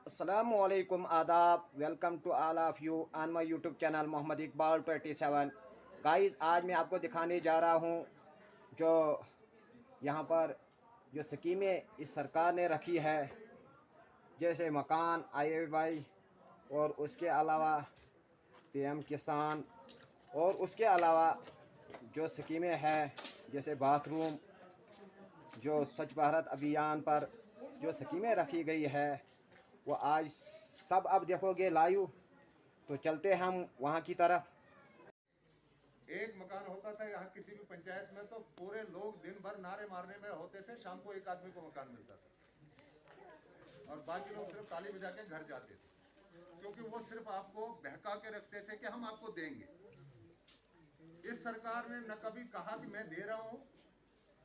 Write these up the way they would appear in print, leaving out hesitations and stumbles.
Assalamualaikum आदाब welcome to all of you on my YouTube channel Mohammad Iqbal 27 guys. आज मैं आपको दिखाने जा रहा हूँ जो यहाँ पर जो स्कीमें इस सरकार ने रखी है, जैसे मकान IAY और उसके अलावा PM किसान और उसके अलावा जो स्कीमें हैं जैसे बाथरूम, जो स्वच्छ भारत अभियान पर जो स्कीमें रखी गई है वो आज सब अब देखोगे लाइव। तो चलते हम वहाँ की तरफ। एक मकान होता था यहाँ किसी भी पंचायत में, तो पूरे लोग दिन भर नारे मारने में होते थे, शाम को एक आदमी को मकान मिलता था और बाकी लोग सिर्फ ताली बजा के घर जाते थे, क्योंकि वो सिर्फ आपको बहका के रखते थे कि हम आपको देंगे। इस सरकार ने न कभी कहा कि मैं दे रहा हूँ,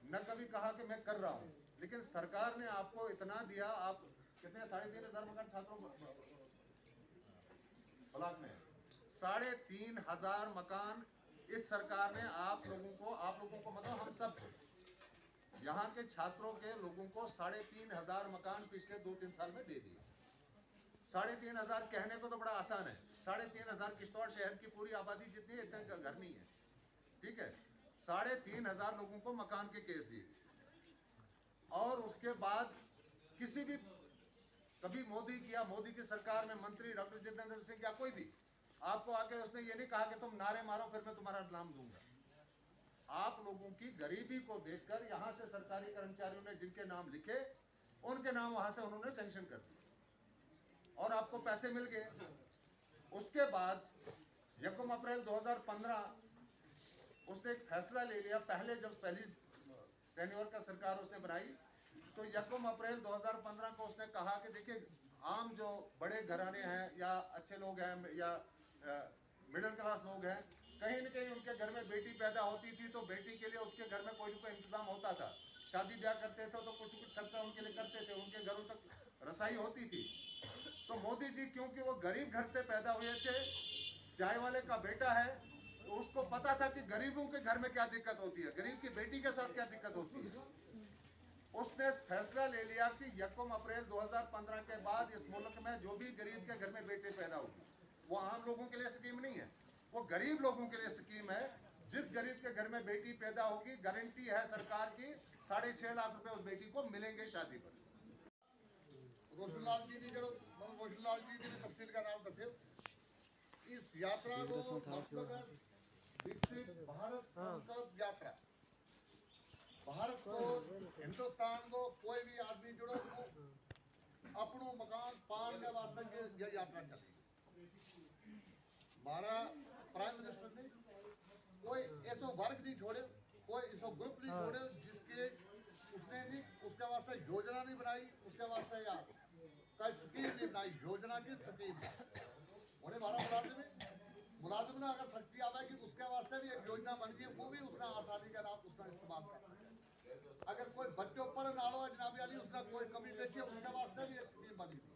न कभी कहा कि मैं कर रहा हूँ, लेकिन सरकार ने आपको इतना दिया। आप कितने 3,500 मकान छात्रों ब्लॉक में 3,500 मकान इस सरकार ने आप लोगों को मतलब हम सब यहाँ के छात्रों के लोगों को 3,500 मकान पिछले 2-3 साल में दे दिए। 3,500 कहने को तो बड़ा आसान है, 3,500 किश्तवाड़ शहर की पूरी आबादी जितनी है इतने घर नहीं है, ठीक है। 3,500 लोगों को मकान के केस दिए और उसके बाद किसी भी कभी मोदी की सरकार में मंत्री डॉक्टर जितेंद्र सिंह या कोई भी आपको आके उसने ये नहीं कहा कि तुम नारे मारो फिर मैं तुम्हारा नाम दूंगा। आप लोगों की गरीबी को देखकर यहाँ से सरकारी कर्मचारियों ने जिनके नाम लिखे उनके नाम वहां से उन्होंने सैंक्शन कर दिए और आपको पैसे मिल गए। उसके बाद 1 अप्रैल 2015 उसने एक फैसला ले लिया। जब पहली टेन्योर का सरकार उसने बनाई तो 1 अप्रैल 2015 को उसने कहा कि देखिए, आम जो बड़े घराने हैं या अच्छे लोग हैं या मिडिल क्लास लोग हैं, कहीं न कहीं उनके घर में बेटी पैदा होती थी तो बेटी के लिए उसके घर में कोई ना कोई इंतजाम होता था। शादी ब्याह करते थे तो कुछ कुछ खर्चा उनके लिए करते थे, उनके घरों तक रसाई होती थी। तो मोदी जी क्योंकि वो गरीब घर से पैदा हुए थे, चाय वाले का बेटा है, तो उसको पता था कि गरीबों के घर में क्या दिक्कत होती है, गरीब की बेटी के साथ क्या दिक्कत होती है। उसने फैसला ले लिया कि 1 अप्रैल 2015 के बाद इस मुल्क में जो भी गरीब के घर में बेटे पैदा होगी, वो आम लोगों के लिए स्कीम नहीं है, वो गरीब लोगों के लिए स्कीम है। जिस गरीब के घर में बेटी पैदा होगी, गारंटी है सरकार की 6.5 लाख रुपए उस बेटी को मिलेंगे शादी पर। रोशन लाल जी ने तफसील का नाम दसे। इस यात्रा को मतलब है विकसित भारत संकल्प यात्रा। भारत को, हिंदुस्तान को कोई भी आदमी जुड़ो तो अपनों मकान पाने वास्ते ये यात्रा चलेगी। हमारा प्राइम मिनिस्टर ने कोई ऐसा वर्ग नहीं छोड़े, कोई ऐसा ग्रुप नहीं छोड़े जिसके उसने नहीं उसके वास्ते योजना नहीं बनाई, उसके वास्ते या कोई स्कीम नहीं बनाई, योजना की स्कीम उन्हें हमारा मुलाजिम ने अगर शक्ति आवेगी उसके वास्ते भी एक योजना बन गई, वो भी उसने आसानी के नाम उसका इस्तेमाल कर सके। अगर कोई बच्चों पर नालो जनाबी अली उसका कोई कमी पेशी है उसके वास्ते भी एक स्कीम बनी हुई।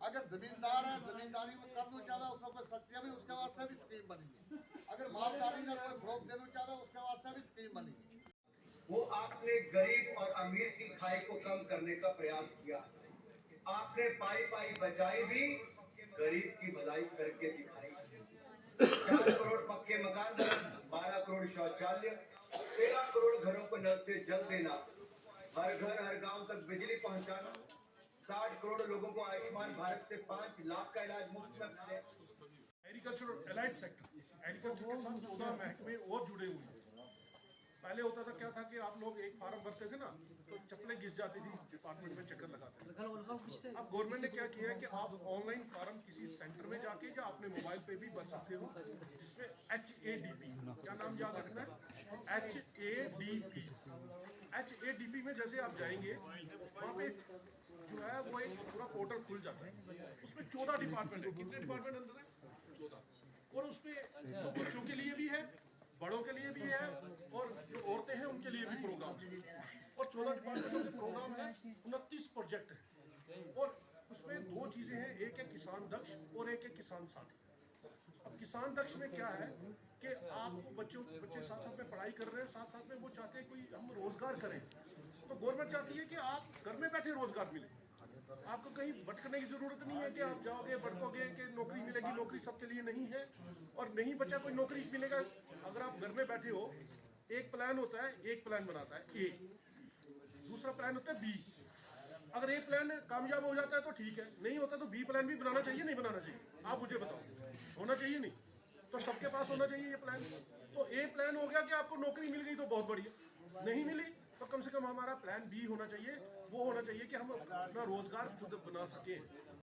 अगर जमींदार है, जमींदारी में करना चाहे उसको कोई शक्तियां भी उसके वास्ते भी स्कीम बनी है। अगर मालदारी ने कोई फरोग देना चाहे उसके वास्ते भी स्कीम बनी है। वो आपने गरीब और अमीर की खाई को कम करने का प्रयास किया। आपने पाई पाई बचाई भी, गरीब की भलाई करके दिखाई। 4 करोड़ पक्के मकान, 12 करोड़ शौचालय, 13 करोड़ घरों को नल से जल देना, हर घर हर गांव तक बिजली पहुंचाना, 60 करोड़ लोगों को आयुष्मान भारत से 5 लाख का इलाज मुफ्त में मिले। एग्रीकल्चर और एलाइड सेक्टर, एग्रीकल्चर के साथ 14 महकमे और जुड़े हुए हैं। पहले होता था क्या था कि आप लोग एक फार्म भरते थे ना तो चप्पलें घिस जाती थी, डिपार्टमेंट में चक्कर लगाते थे। अब गवर्नमेंट ने क्या किया है कि आप ऑनलाइन फार्म किसी सेंटर में जाके या अपने मोबाइल पे भी भर सकते हो, जिसमें HADP, क्या नाम याद रखना है, HADP में जैसे आप जाएंगे वहाँ पे जो है वो एक पूरा पोर्टल खुल जाता है। उसमें 14 डिपार्टमेंट है। कितने डिपार्टमेंट अंदर है? 14। और उसमें जो बच्चों के लिए भी है, बड़ों के लिए भी है और जो औरतें हैं उनके लिए भी प्रोग्राम है। और 14 डिपार्टमेंटों के प्रोग्राम है, 29 प्रोजेक्ट है। और उसमें 2 चीजें हैं, एक है किसान दक्ष और एक है किसान साथी। अब किसान दक्ष में क्या है कि आपको बच्चे साथ साथ में पढ़ाई कर रहे हैं, साथ साथ में वो चाहते हैं कोई हम रोजगार करें, तो गवर्नमेंट चाहती है कि आप घर में बैठे रोजगार मिले। आपको कहीं भटकने की जरूरत नहीं है कि आप जाओगे भटकोगे कि नौकरी मिलेगी। नौकरी सबके लिए नहीं है, और नहीं बच्चा कोई नौकरी मिलेगा। अगर आप घर में बैठे हो, एक प्लान होता है, एक प्लान बनाता है ए, दूसरा प्लान होता है बी। अगर ए प्लान कामयाब हो जाता है तो ठीक है, नहीं होता तो बी प्लान भी बनाना चाहिए, नहीं बनाना चाहिए? आप मुझे बताओ, होना चाहिए नहीं? तो सबके पास होना चाहिए ये प्लान। तो ए प्लान हो गया कि आपको नौकरी मिल गई तो बहुत बढ़िया, नहीं मिली तो कम से कम हमारा प्लान बी होना चाहिए। वो होना चाहिए कि हम अपना रोजगार खुद बना सकें।